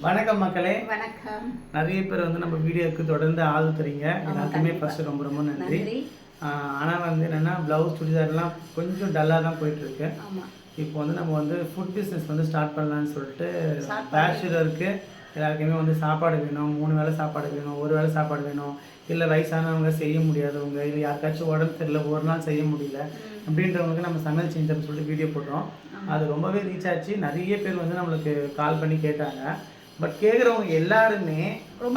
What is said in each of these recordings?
வணக்கம் மக்களே. வணக்கம். நிறைய பேர் வந்து நம்ம வீடியோக்கு தொடர்ந்து ஆதரவு தரீங்க. எல்லாத்துக்குமே ஃபர்ஸ்ட் ரொம்ப ரொம்ப நன்றி. ஆனால் வந்து என்னென்னா ப்ளவுஸ் சுடிதார்லாம் கொஞ்சம் டல்லாக தான் போயிட்டுருக்கு. இப்போ வந்து நம்ம வந்து ஃபுட் பிஸ்னஸ் வந்து ஸ்டார்ட் பண்ணலான்னு சொல்லிட்டு பேச்சுலருக்கு எல்லாருக்குமே வந்து சாப்பாடு வேணும், 3 வேளை சாப்பாடு வேணும், ஒரு வேளை சாப்பாடு வேணும், இல்லை வயசானவங்க செய்ய முடியாதவங்க, இல்லை யாருக்காச்சும் உடம்பு தெரியல ஒரு நாள் செய்ய முடியல அப்படின்றவங்களுக்கு நம்ம சமையல் செஞ்சோம்னு சொல்லிட்டு வீடியோ போட்டோம். அது ரொம்பவே ரீச் ஆச்சு. நிறைய பேர் வந்து நம்மளுக்கு கால் பண்ணி கேட்டாங்க. பட் கேட்குறவங்க எல்லாருமே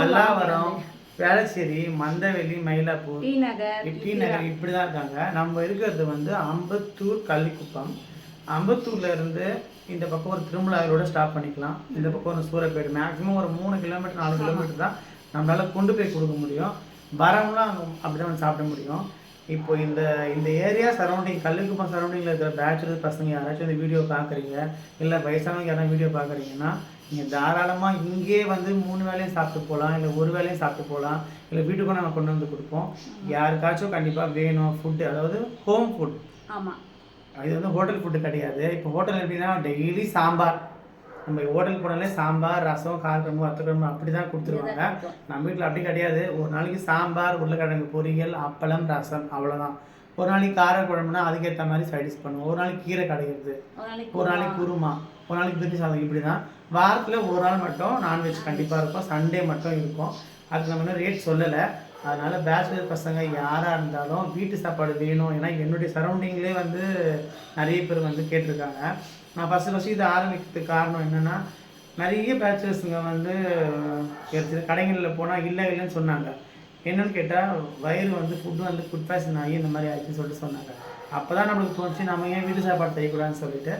பல்லாவரம், வேளச்சேரி, மந்தவெளி, மயிலாப்பூர், டி நகர் இப்படி தான் இருக்காங்க. நம்ம இருக்கிறது வந்து அம்பத்தூர், கள்ளிக்குப்பம். அம்பத்தூர்ல இருந்து இந்த பக்கம் ஒரு திருமலாரோட ஸ்டாப் பண்ணிக்கலாம். இந்த பக்கம் ஒரு சூரப்பேடு, மேக்ஸிமம் ஒரு 3 கிலோமீட்டர் 4 கிலோமீட்டர் தான் நம்மளால கொண்டு போய் கொடுக்க முடியும். வரவங்களாம் அப்படிதான் வந்து சாப்பிட முடியும். இப்போ இந்த இந்த ஏரியா சரௌண்டிங், கள்ளிக்குப்பம் சரௌண்டிங்கில் இருக்கிற பேச்சுலர் பசங்க யாராச்சும் இந்த வீடியோ பார்க்குறீங்க, இல்லை வயசானவங்க யாராவது வீடியோ பார்க்குறீங்கன்னா நீங்கள் தாராளமாக இங்கே வந்து 3 வேளையும் சாப்பிட்டு போகலாம், இல்லை ஒரு வேளையும் சாப்பிட்டு போகலாம், இல்லை வீட்டுக்கும் நாங்கள் கொண்டு வந்து கொடுப்போம். யாருக்காச்சும் கண்டிப்பாக வேணும் ஃபுட்டு, அதாவது ஹோம் ஃபுட். ஆமாம், இது வந்து ஹோட்டல் ஃபுட்டு கிடையாது. இப்போ ஹோட்டல் எப்படின்னா டெய்லி சாம்பார், நம்ம ஹோட்டலுக்கு போனாலே சாம்பார், ரசம், காரக்குழம்பு, வத்தக்குழம்பு அப்படி தான் கொடுத்துருவாங்க. நம்ம வீட்டில் அப்படி கிடையாது. ஒரு நாளைக்கு சாம்பார், உருளைக்கிழங்கு பொரியல், அப்பளம், ரசம், அவ்வளோதான். ஒரு நாளைக்கு காரக்குழம்புனா அதுக்கேற்ற மாதிரி சைடிஷ் பண்ணுவோம். ஒரு நாளைக்கு கீரை கிடைக்கிறது, ஒரு நாளைக்கு குருமா, ஒரு நாளைக்கு பிரிஞ்சி சாதம், இப்படி தான். வாரத்தில் ஒரு நாள் மட்டும் நான்வெஜ் கண்டிப்பாக இருக்கும், சண்டே மட்டும் இருக்கும். அதுக்கு நம்ம இன்னும் ரேட் சொல்லலை. அதனால் பேச்சுலர் பசங்க யாராக இருந்தாலும் வீட்டு சாப்பாடு வேணும். ஏன்னா என்னுடைய சரௌண்டிங்லேயே வந்து நிறைய பேர் வந்து கேட்டிருக்காங்க. நான் ஃபஸ்ட்டு இது ஆரம்பிக்கிறதுக்கு காரணம் என்னென்னா, நிறைய பேச்சுலர்ஸுங்க வந்து கடைகளில் போனால் இல்லைன்னு சொன்னாங்க. என்னென்னு கேட்டால் வயிறு வந்து ஃபுட்டு வந்து ஃபுட் பாய்சன் ஆகி இந்த மாதிரி ஆகிடுச்சுன்னு சொல்லிட்டு சொன்னாங்க. அப்போ தான் நம்மளுக்கு தோணுச்சு நம்ம ஏன் வீட்டு சாப்பாடு செய்யக்கூடாதுன்னு சொல்லிட்டு.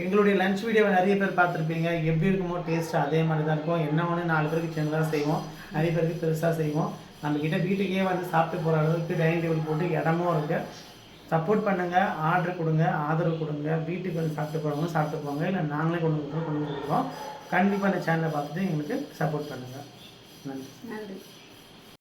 எங்களுடைய லஞ்ச் வீடியோவை நிறைய பேர் பார்த்துருப்பீங்க. எப்படி இருக்குமோ டேஸ்ட்டு அதே மாதிரி தான் இருக்கும். என்ன ஒன்று 4 பேருக்கு சின்னதாக செய்வோம், நிறைய பேருக்கு பெருசாக செய்வோம். நம்மக்கிட்ட வீட்டுக்கே வந்து சாப்பிட்டு போகிற அளவுக்கு டைனிங் டேபிள் போட்டு இடமும் இருக்குது. சப்போர்ட் பண்ணுங்கள், ஆர்டர் கொடுங்க, ஆதரவு கொடுங்க. வீட்டுக்கு வந்து சாப்பிட்டு போகிறவங்க சாப்பிட்டு போங்க, இல்லை நாங்களே கொண்டு கொடுக்குறோம். கண்டிப்பாக இந்த சேனலை பார்த்துட்டு எங்களுக்கு சப்போர்ட் பண்ணுங்கள். நன்றி.